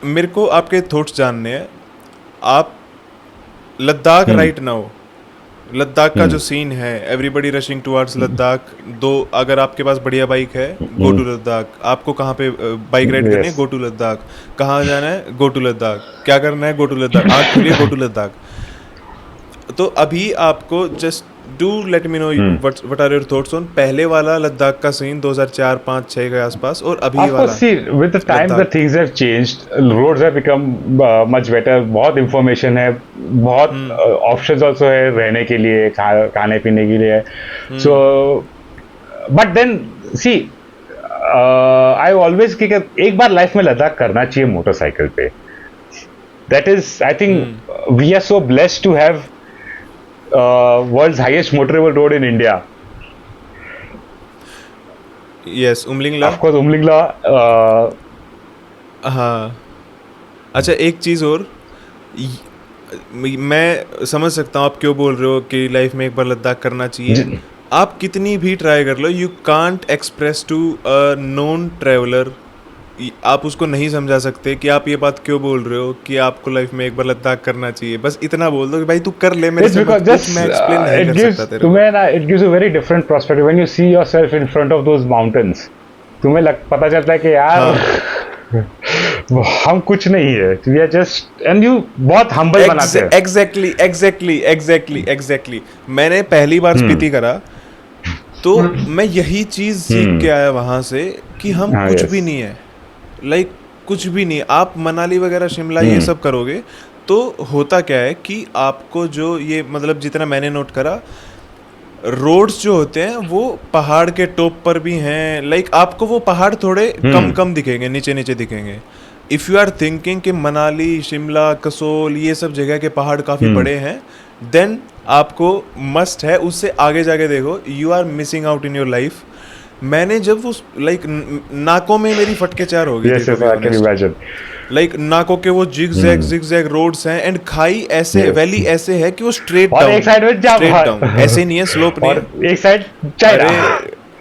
मेरे को आपके थॉट्स जानने हैं. आप लद्दाख राइट नाउ, लद्दाख का जो सीन है, एवरीबडी रशिंग टुवर्ड्स लद्दाख. दो, अगर आपके पास बढ़िया बाइक है, गो टू लद्दाख. आपको कहाँ पे बाइक राइड करनी है, Yes. Go to Ladakh. कहाँ जाना है, गो टू लद्दाख. क्या करना है, गो टू लद्दाख. आग के लिए गो टू लद्दाख. तो अभी आपको just do let me know what are your thoughts on पहले वाला लद्दाख का सीन 2004-5-6 के आसपास, और अभी Of वाला. course, see, with the time the Ladakh. things have changed, roads have become much better. बहुत information है, बहुत options also है रहने के लिए, खाने पीने के लिए. So, but then see, I always कि एक बार लाइफ में लद्दाख करना चाहिए मोटरसाइकिल पे. That is, I think we are so blessed to have world's highest motorable road in India. Yes, Umling La. Of course, Umlingla. हाँ, अच्छा एक चीज़ और, मैं समझ सकता हूँ आप क्यों बोल रहे हो कि लाइफ में एक बार लद्दाख करना चाहिए. आप कितनी भी ट्राई कर लो, you can't express to a non traveller, आप उसको नहीं समझा सकते कि आप ये बात क्यों बोल रहे हो कि आपको लाइफ में एक बार लद्दाख करना चाहिए. बस इतना बोल दो कि भाई तू कर ले, मेरे It's से because मत पूछ, मैं एक्सप्लेन नहीं it कर gives सकता तेरे को. तुम्हें ना, it gives a very different perspective when you see yourself in front of those mountains. तुम्हें पता चलता है कि यार हम कुछ नहीं है, we are just, and you बहुत humble बनाते हैं. एग्जैक्टली. मैंने पहली बार स्पीति करा तो मैं यही चीज सीख के आया वहां से कि हम हाँ, कुछ yes. भी नहीं है, लाइक कुछ भी नहीं. आप मनाली वगैरह शिमला ये सब करोगे तो होता क्या है कि आपको जो ये मतलब जितना मैंने नोट करा, रोड्स जो होते हैं वो पहाड़ के टॉप पर भी हैं. लाइक आपको वो पहाड़ थोड़े कम दिखेंगे, नीचे दिखेंगे. इफ़ यू आर थिंकिंग कि मनाली, शिमला, कसोल ये सब जगह के पहाड़ काफ़ी बड़े हैं, देन आपको मस्ट है उससे आगे जाके देखो, you are missing out in your life. मैंने जब वो लाइक नाकों में मेरी फटके चार हो गई Yes, थी, yes, I can imagine. Like नाकों के वो जिग जैग रोड्स हैं, एंड खाई ऐसे Yes. वैली ऐसे है कि वो स्ट्रेट और डाउन, एक साइड में स्ट्रेट डाउन, ऐसे नहीं है, स्लोप नहीं और है। एक साइड चाइना।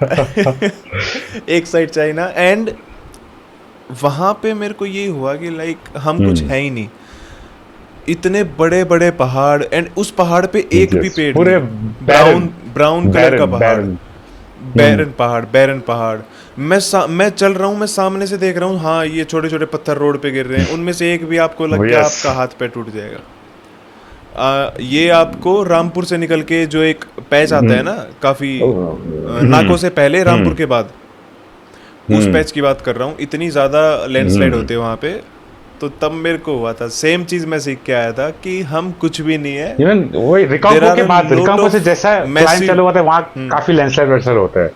अरे एक साइड चाइना, एंड वहां पे मेरे को ये हुआ कि लाइक हम कुछ है ही नहीं, इतने बड़े बड़े पहाड़, एंड उस पहाड़ पे एक भी Yes, पेड़ पूरे नहीं, ब्राउन कलर का पहाड़, बैरन पहाड़। मैं चल रहा हूँ, मैं सामने से देख रहा हूँ, हाँ ये छोटे छोटे पत्थर रोड पे गिर रहे हैं, उनमें से एक भी आपको लग गया Yes. आपका हाथ पैर टूट जाएगा। ये आपको रामपुर से निकल के जो एक पैच आता है ना, काफी नाकों से पहले, रामपुर के बाद, उस पैच की बात कर रहा हूँ, इतनी ज्यादा लैंडस्लाइड होते हैं वहां पे। तो तब मेरे को हुआ था, सेम चीज मैं सीख के आया था कि हम कुछ भी नहीं है। इवन वही रिकांगो के बाद, रिकांगो से जैसा क्लाइंब चालू होता है वहाँ काफी लैंडस्लाइड वैसा होता है।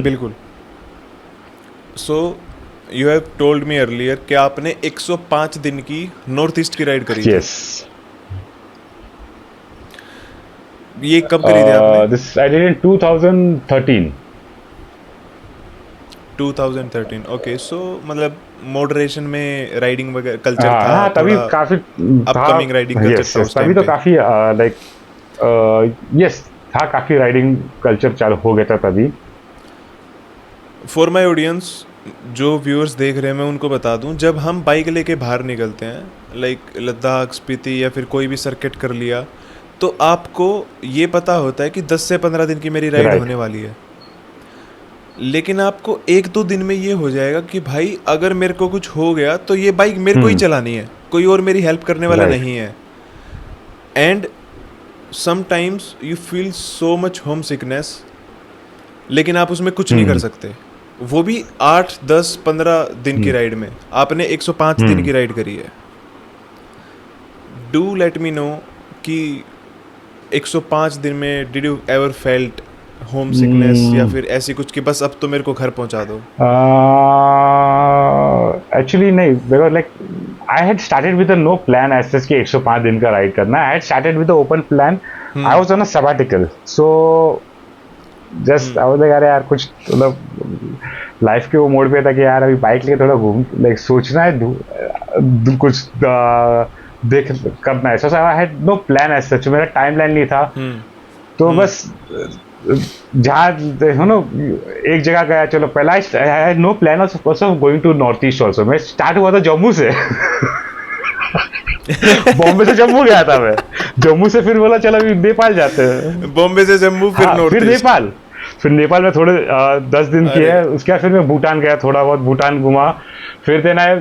बिल्कुल। सो you have told me earlier कि आपने 105 दिन की नॉर्थ ईस्ट की राइड करी थी। यस, ये कब करी थी आपने? This I did in 2013। 2013, okay. So मतलब मॉडरेशन में राइडिंग वगैरह कल्चर था, हाँ, तभी काफी अपकमिंग राइडिंग कल्चर था उस तभी टाइम तो पे। काफी लाइक यस था, काफी राइडिंग कल्चर चालू हो गया था तभी। फॉर माई ऑडियंस, जो व्यूअर्स देख रहे हैं, मैं उनको बता दूं, जब हम बाइक लेके बाहर निकलते हैं, लाइक लद्दाख, स्पीति या फिर कोई भी सर्किट कर लिया, तो आपको ये पता होता है कि 10 से 15 दिन की मेरी राइड Right. होने वाली है। लेकिन आपको 1-2 दिन में ये हो जाएगा कि भाई अगर मेरे को कुछ हो गया तो ये बाइक मेरे को ही चलानी है, कोई और मेरी हेल्प करने वाला Right. नहीं है। And sometimes you feel so much home sickness, लेकिन आप उसमें कुछ नहीं कर सकते। वो भी 8, 10, 15 दिन की राइड में। आपने 105 दिन की राइड करी है। डू लेट मी नो कि 105 दिन में did you ever felt home sickness या फिर ऐसी कुछ कि बस अब तो मेरे को घर पहुंचा दो? एक्चुअली नहीं, because like I had started with no plan as such कि 105 दिन का राइड करना। I had started with open plan. I was on a sabbatical, so just I was like अरे यार कुछ मतलब लाइफ के वो मोड पे था कि यार अभी बाइक लेके थोड़ा घूम, लाइक सोचना है कुछ देख करना है। So I had no plan as such, मेरा टाइमलाइन नहीं था। तो बस जहाँ यू नो एक जगह गया, चलो पहला I had no plan also going to north east also. मैं स्टार्ट हुआ था जम्मू से बॉम्बे से जम्मू गया था मैं, जम्मू से फिर बोला चलो अभी नेपाल जाते हैं। बॉम्बे से जम्मू, फिर हाँ, नॉर्थ फिर ईस्ट, नेपाल, फिर नेपाल में थोड़े 10 दिन किए। उसके बाद फिर मैं भूटान गया, थोड़ा बहुत भूटान घुमा। फिर then I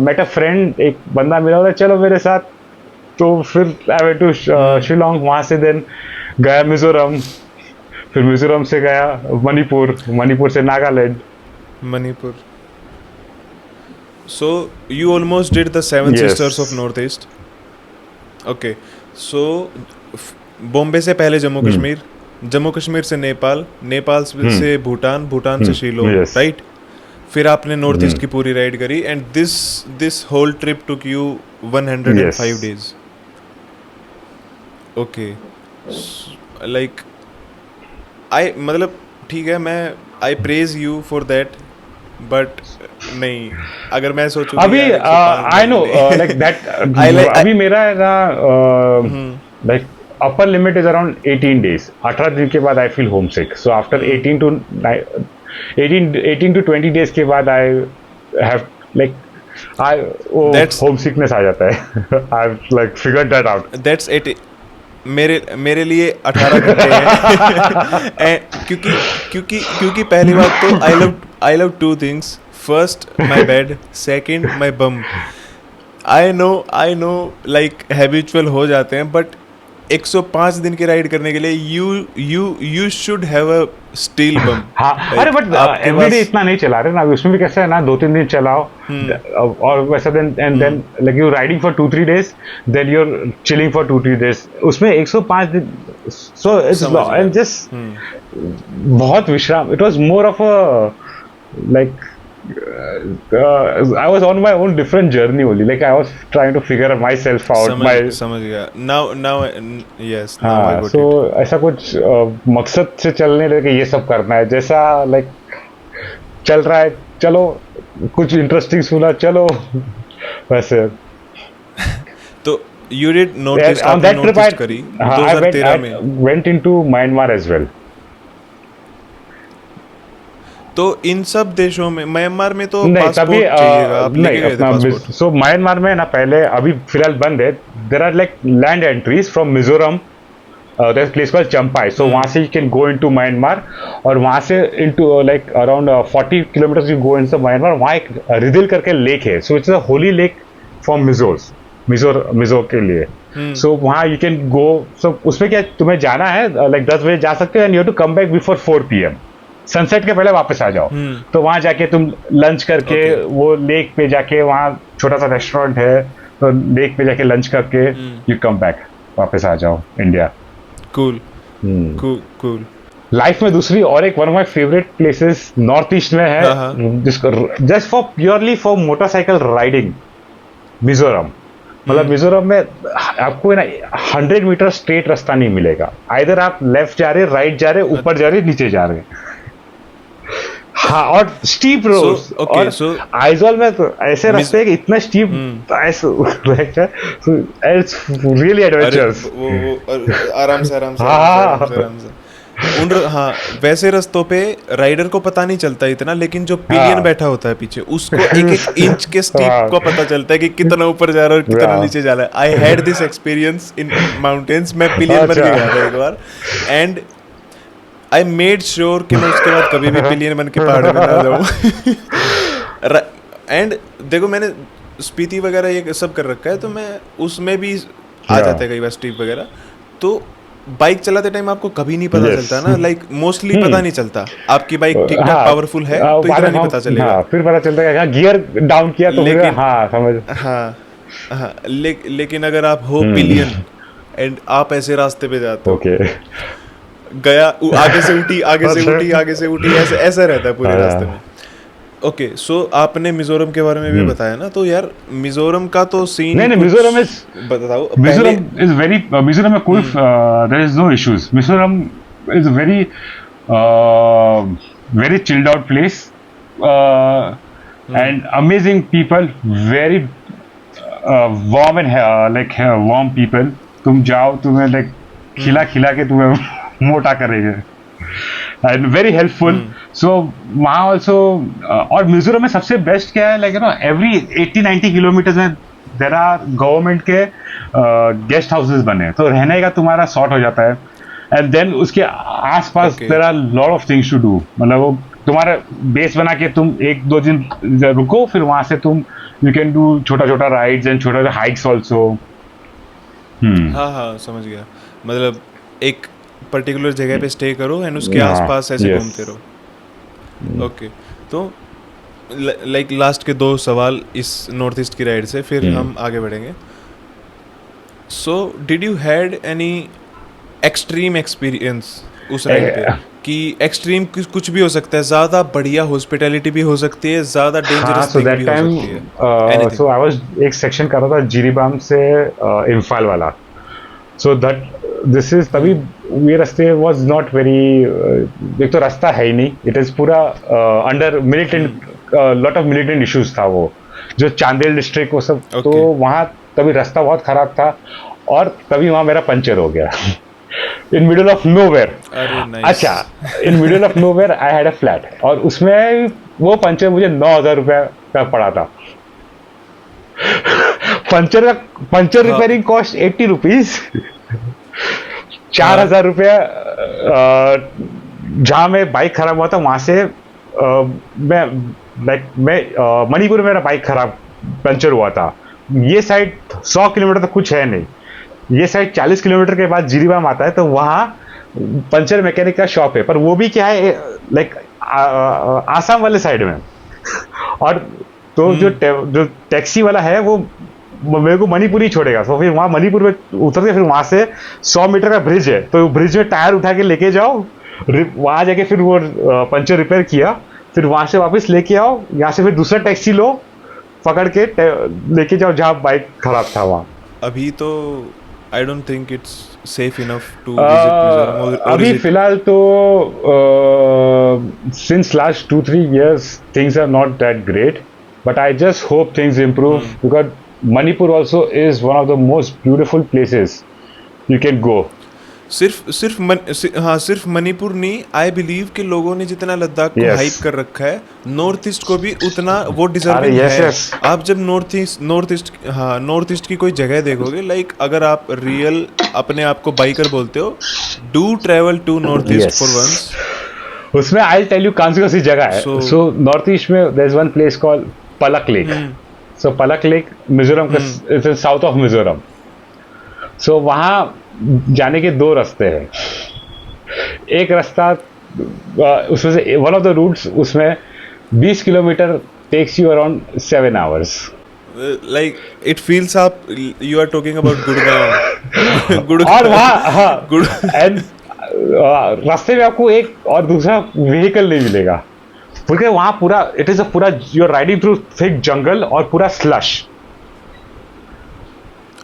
met a friend, एक बंदा मिला, बोला चलो मेरे साथ। तो फिर आई वेंट टू शिलोंग, वहाँ से देन गया मिजोरम, फिर मिजोरम से गया मणिपुर, मणिपुर से Nagaland, Manipur. So you almost did the Seven Yes. Sisters of Northeast. Okay. So Bombay से पहले जम्मू कश्मीर, जम्मू कश्मीर से नेपाल, नेपाल से भूटान, भूटान से शिलोंग, Yes. राइट? फिर आपने नॉर्थ ईस्ट की पूरी राइड करी, and this whole trip took you 105 Yes. days. Okay, like I मतलब ठीक है, मैं I praise you for that, but नहीं, अगर मैं सोचूं अभी आई नो लाइक दैट, अभी मेरा ना like upper limit is around 18 days। 18 दिन के बाद I feel home sick. So after 18 to 20 days के बाद I have like home sickness आ जाता है। I like figured that out. That's it. मेरे लिए 18 घंटे हैं क्योंकि पहली बात तो I love two things. First my bed, second my bum. I know like habitual हो जाते हैं, बट 105 दिन की राइड करने के लिए you should have a steel bum. हाँ, अरे बट एवरीडे इतना नहीं चला रहे ना, अभी उसमें भी कैसा है ना, 2-3 दिन चलाओ और वैसा then and then like you riding for 2-3 days, then you are chilling for 2-3 days। उसमें 105 दिन, सो इट्स एंड जस्ट बहुत विश्राम। It was more of a like I was on my own different journey only. Like I was trying to figure myself out. My समझ गया, now yes, now I हाँ, got so it. ऐसा कुछ मकसद से चलने लगे ये सब करना है जैसा लाइक चल रहा है चलो कुछ इंटरेस्टिंग सुना चलो वैसे तो you did north east, on आपने that trip नॉर्थ ईस्ट करी I went 2013 में। went into Myanmar as well. तो इन सब देशों में, म्यांमार में तो नहीं तभी पासपोर्ट चाहिएगा, आप नहीं लेके गए थे अपना पासपोर्ट? सो म्यांमार में ना पहले अभी फिलहाल बंद है there are like land entries from Mizoram there's a place called Champai. So वहाँ से you can go into Myanmar और वहाँ से into like around 40 kilometers you go into Myanmar. वहाँ एक रिदिल करके लेक है. So it's a holy lake for Mizo के लिए. So वहाँ you can go. So उसमें क्या तुम्हें जाना है like 10 बजे जा सकते हो and you have to come back before 4 p.m. Sunset के पहले वापस आ जाओ. तो वहाँ जाके तुम लंच करके वो लेक पे जाके वहाँ छोटा सा रेस्टोरेंट है तो लेक पे जाके लंच करके यू कम बैक वापस आ जाओ इंडिया. Cool cool. लाइफ में दूसरी और एक one of my favourite places north east में है जिसको just for purely for motorcycle riding Mizoram. मतलब मिजोरम में आपको ना 100 मीटर स्ट्रेट रास्ता नहीं मिलेगा. आइदर आप लेफ्ट जा रहे, राइट जा रहे, ऊपर जा रहे, नीचे जा रहे. हाँ और स्टीप रोड. और आइजॉल में तो ऐसे रास्ते हैं कि इतना स्टीप ऐसे इट्स रियली एडवेंचरस. वो आराम से हाँ हाँ, वैसे रास्तों पे राइडर को पता नहीं चलता इतना, लेकिन जो पिलियन बैठा होता है पीछे उसको एक एक इंच के स्टीप को पता चलता है कि कितना ऊपर जा रहा है और कितना नीचे जा रहा है. I had this experience in mountains. मैं पिलियन बन के गया था एक बार एंड आई मेड श्योर कि मैं उसके बाद कभी भी पिलियन बन के पहाड़ में ना जाऊँ. एंड देखो मैंने स्पीति वगैरह ये सब कर रखा है तो मैं उसमें भी आ जाता है कई बार स्टीप वगैरह. तो बाइक चलाते टाइम आपको कभी नहीं पता चलता ना, लाइक मोस्टली पता नहीं चलता आपकी बाइक ठीक ठाक पावरफुल है तो इतना नहीं पता चलेगा. फिर पता चलता है गियर डाउन किया तो लेकिन हाँ समझ. हाँ लेकिन अगर आप हो पिलियन एंड आप ऐसे रास्ते पे जाते हो गया आगे से उठी आगे से उठी आगे से उठी ऐसे ऐसा रहता है पूरे रास्ते में. ओके सो आपने मिजोरम के बारे में भी बताया ना, तो यार मिजोरम का तो सीन नहीं मिजोरम इज बताओ. मिजोरम इज वेरी मिजोरम में कोई there is no issues. Mizoram is very very chilled out place and amazing people, very warm and like warm people. तुम जाओ तुम्हें लाइक खिला के तुम्हें मोटा करेंगे एंड वेरी हेल्पफुल. सो वहाँ ऑल्सो और मिजोरम में सबसे बेस्ट क्या है like you know every 80-90 kilometres में देर आर गवर्नमेंट के गेस्ट हाउसेस बने, तो रहने का तुम्हारा सॉर्ट हो जाता है. एंड देन उसके आसपास there are lot of things to do. मतलब वो तुम्हारा बेस बना के तुम 1-2 दिन रुको, फिर वहां से तुम यू कैन डू छोटा छोटा राइड्स एंड छोटा छोटा हाइक्स ऑल्सो. हाँ समझ गया. मतलब एक पर्टिकुलर जगह पे स्टे करो एंड उसके आसपास ऐसे घूमते रहो. ओके तो लाइक लास्ट के 2 सवाल इस नॉर्थ ईस्ट की राइड से, फिर हम आगे बढ़ेंगे. So did you had any extreme experience उस राइड पे? कि एक्सट्रीम कुछ भी हो सकता है, ज़्यादा बढ़िया हॉस्पिटैलिटी भी हो सकती है, ज़्यादा डेंजरस थिंग भी हो सकती है. सो आई वाज एक सेक्शन कर रहा था जिरीबाम से इम्फाल वाला. सो दैट दिस इज तभी ये रास्ते वाज नॉट वेरी, एक तो रास्ता है ही नहीं, इट इज पूरा under militant, lot of militant issues था वो जो चांदेल डिस्ट्रिक्ट वो सब. तो वहाँ तभी रास्ता बहुत खराब था और तभी वहाँ मेरा पंचर हो गया इन मिडल ऑफ नोवेयर. अच्छा in middle of nowhere I had a flat और उसमें वो पंचर मुझे 9,000 रुपये का पड़ा था. Puncture repairing cost 80 rupees. 4,000 रुपया जहाँ में बाइक खराब हुआ था वहां से मैं मणिपुर में मेरा बाइक खराब पंचर हुआ था. ये साइड 100 किलोमीटर तो कुछ है नहीं, ये साइड 40 किलोमीटर के बाद जिरीबाम आता है तो वहाँ पंचर मैकेनिक का शॉप है, पर वो भी क्या है लाइक आसाम वाले साइड में. और तो जो टैक्सी वाला है वो मेरे को मणिपुर ही छोड़ेगा. तो फिर वहाँ मणिपुर में उतर के फिर वहाँ से 100 मीटर का ब्रिज है, तो ब्रिज में टायर उठा के लेके जाओ, वहाँ जाके फिर वो पंचर रिपेयर किया, फिर वहां से वापस लेके आओ, यहाँ से फिर दूसरा टैक्सी लो, पकड़ के लेके जाओ जहाँ बाइक खराब था वहाँ। अभी तो I don't think it's safe enough to visit Mizoram, और अभी इज इट? फिलहाल तो since last 2-3 years things are not that great, but I just hope things improve because Manipur also is one of the most beautiful places you can go. हाँ, सिर्फ मणिपुर नहीं, I believe कि लोगों ने जितना लद्दाख को Yes. हाइप कर रखा है, नॉर्थ ईस्ट को भी उतना वो अरे डिजर्विंग yes, है। yes. आप जब नॉर्थ ईस्ट की कोई जगह देखोगे, लाइक अगर आप रियल अपने आप को बाइकर बोलते हो, do travel to north east Yes. For once. उसमें आई टेल यू कौन सी जगह है। So- सो नॉर्थ ईस्ट में there is one place called Palak lake. So Palak lake Mizoram का, it's in south of Mizoram. So वहाँ जाने के दो रास्ते हैं। एक रास्ता उसमें से वन ऑफ द रूट्स उसमें 20 kilometre takes you around 7 hours। Like it feels आप you are talking about Gurgaon. और वहाँ हाँ, गुड़ एंड रास्ते में आपको एक और दूसरा व्हीकल नहीं मिलेगा, क्योंकि वहाँ पूरा इट इज अ पूरा you are riding through thick jungle और पूरा स्लश।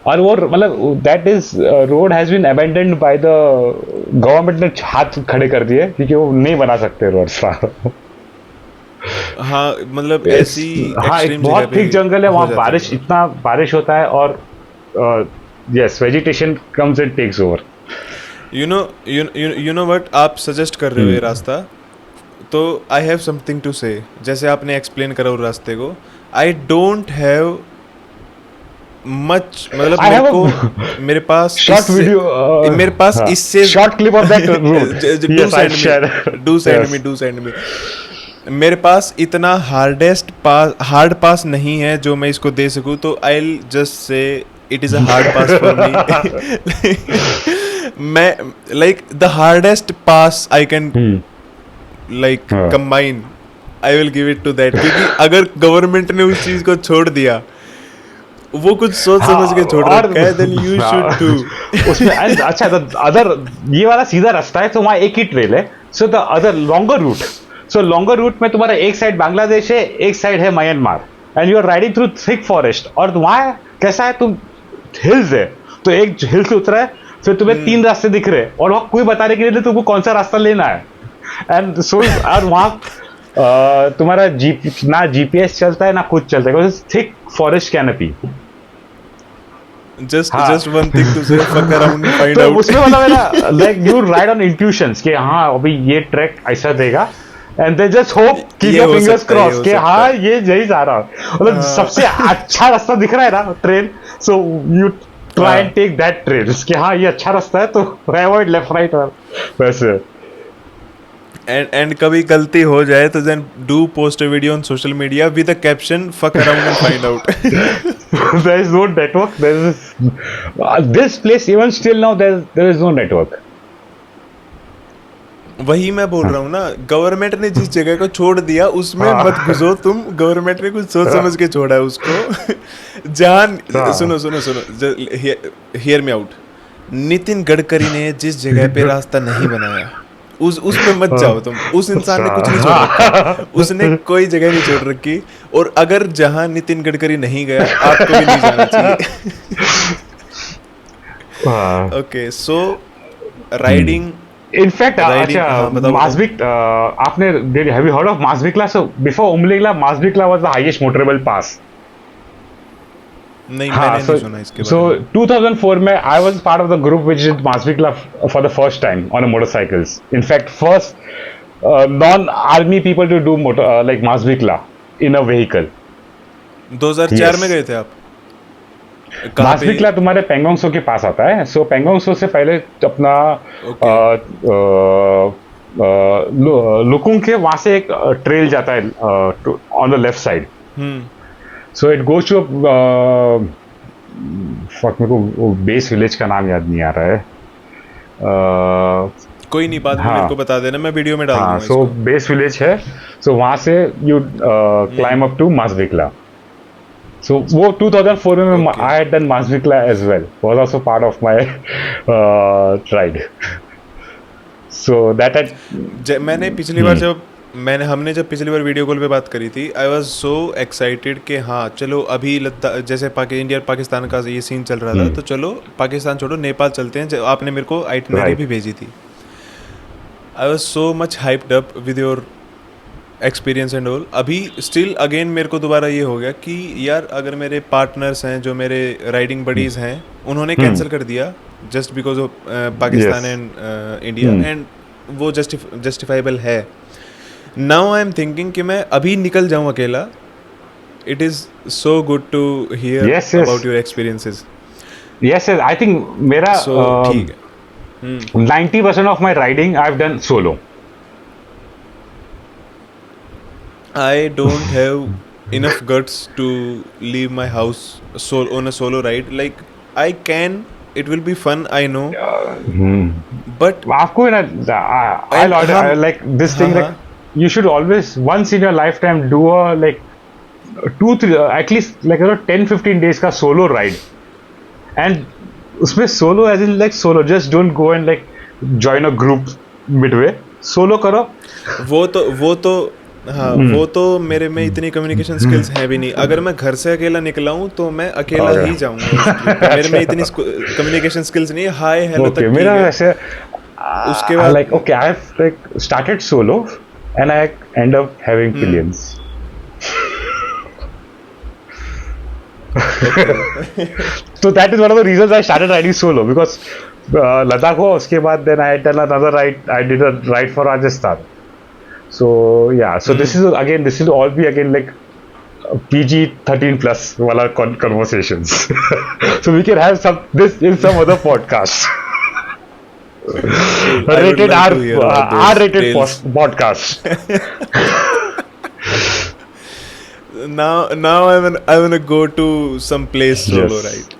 और वो मतलब that is road has been abandoned by the government ने हाथ खड़े कर दिए क्योंकि वो नहीं बना सकते रोड। हाँ, मतलब ऐसी हाँ, एक extreme बहुत जगह पे थिक जंगल है हो वहाँ, जाता बारिश इतना बारिश होता है और yes vegetation comes and takes over. You know what, आप सजेस्ट कर रहे हो ये रास्ता, तो आई हैव समथिंग टू से। जैसे आपने एक्सप्लेन करा उस रास्ते को, आई डोंट हैव मच, मतलब I have मेरे पास शॉर्ट इससे- वीडियो मेरे पास इससे short clip of that route. Do send me. मेरे पास इतना हार्ड पास नहीं है जो मैं इसको दे सकूं, तो I will just say it is a hard pass for me. मैं like the hardest pass I can like हाँ। Combine, I will give it to that, क्योंकि अगर गवर्नमेंट ने उस चीज को छोड़ दिया, वो कुछ सोच समझ के छोड़ रखा है, देन यू शुड डू उसमें अच्छा अदर ये वाला सीधा रास्ता है तो वहाँ एक ही ट्रेल है। So the other longer route, so longer route में तुम्हारा एक साइड बांग्लादेश है, एक साइड है Myanmar, and you are riding through thick forest. और वहाँ कैसा है, तुम हिल्स है तो एक हिल से उतरा है, फिर तुम्हें 3 रास्ते दिख रहे हैं और वहाँ कोई बताने के लिए तुमको कौन सा रास्ता लेना है। एंड सो और वहाँ तुम्हारा ना जीपीएस चलता है ना कुछ चलता है, thick forest canopy. just one thing to say, fuck around and find तो out. उसमें मतलब है ना, like you ride on intuitions कि हाँ अभी ये ट्रैक ऐसा देगा, and they just hope keep ये योर हो फिंगर्स सकता है, ये क्रॉस हो कि सकता हाँ है। ये यही जा रहा है। मतलब सबसे अच्छा रास्ता दिख रहा है ना train, so you try and take that train कि हाँ ये अच्छा रास्ता है तो अवॉइड लेफ्ट राइट। और वैसे And कभी गलती हो जाए तो then do post a video on social media with a caption fuck around and find out. there is no network, there is this place even still now there is no network. वही मैं बोल रहा हूँ ना, government ने जिस जगह को छोड़ दिया उसमें हाँ। मत घुसो तुम। गवर्नमेंट ने कुछ सोच समझ के छोड़ा है उसको। जहाँ सुनो hear me out, Nitin Gadkari ने जिस जगह पे रास्ता नहीं बनाया उस पे मत जाओ तुम। उस इंसान ने कुछ नहीं छोड़ रखा, उसने कोई जगह नहीं छोड़ रखी। और अगर जहाँ नितिन गडकरी नहीं गया, आपको भी नहीं जाना चाहिए। ओके, सो राइडिंग इनफैक्ट अच्छा हाँ, बताओ। मासविक आपने have you heard of Marsimik La? So before Umling La Marsimik La was the highest motorable pass. नहीं, मैंने नहीं सुना इसके so बारे में। 2004 में I was part of the group which did Masvikla for the first time on a motorcycles. In fact, first non-army people to do like Masvikla in a vehicle. 2004 Yes. में गए थे आप? कहाँ पे? मासविकला तुम्हारे पेंगोंगसो के पास आता है। सो पेंगोंगसो से पहले अपना लुकुंग के वहां से एक ट्रेल जाता है on the left side. So it goes to फक, मेरे को बेस विलेज का नाम याद नहीं आ रहा है। कोई नहीं, बाद में हाँ। मेरे को बता देना, मैं वीडियो में डाल हाँ, दूंगा सो इसको। बेस विलेज है। सो वहां से you climb up to Marsimik La. So वो 2004 में Okay. I had done Marsimik La as well, was also part of my ride. So that मैंने पिछली बार जब हमने जब पिछली बार वीडियो कॉल पे बात करी थी, आई वॉज सो एक्साइटेड कि हाँ चलो अभी लद्दाख, जैसे इंडिया और पाकिस्तान का ये सीन चल रहा था, तो चलो पाकिस्तान छोड़ो नेपाल चलते हैं, जो आपने मेरे को आइटनरी Right. भी भेजी थी. I was so much hyped up with your experience and all. अभी स्टिल अगेन मेरे को दोबारा ये हो गया कि यार अगर मेरे पार्टनर्स हैं, जो मेरे राइडिंग बडीज हैं, उन्होंने कैंसिल कर दिया just because of Pakistan Yes. And India, एंड वो जस्टिफाइबल है. नाउ आई एम थिंकिंग कि मैं अभी निकल जाऊं अकेला. It is so good to hear Yes, yes. About your experiences. Yes, yes. I think मेरा सो ठीक है. 90% of my riding I've done solo. I don't have enough guts to leave my house on a solo ride. Like I can, it will be fun, I know, but आपको ना I'll order like this thing, हाँ, like you should always once in your lifetime do a like 2-3 at least like 10-15 days का solo ride, and उसमें solo as in like solo, just don't go and like join a group midway, solo करो. वो तो हाँ, वो तो मेरे में इतनी कम्युनिकेशन स्किल्स है भी नहीं. अगर मैं घर से अकेला निकला हूँ तो मैं अकेला ही जाऊंगा उस trip पे. मेरे में इतनी कम्युनिकेशन स्किल्स नहीं है. हाय हेलो तक Okay, ठीक मेरा है. वैसे उसके बाद like okay, I've like started solo and I end up having pillions. So that is one of the reasons I started riding solo, because Ladakh हुआ, उसके बाद then I had done another ride. I did a ride for Rajasthan. So yeah, so this will all be again like PG 13 plus wala conversations. So we can have this in some other podcast. I would Rated like R, to hear about those R-rated tales. podcast. Now I wanna go to some place solo Yes. ride.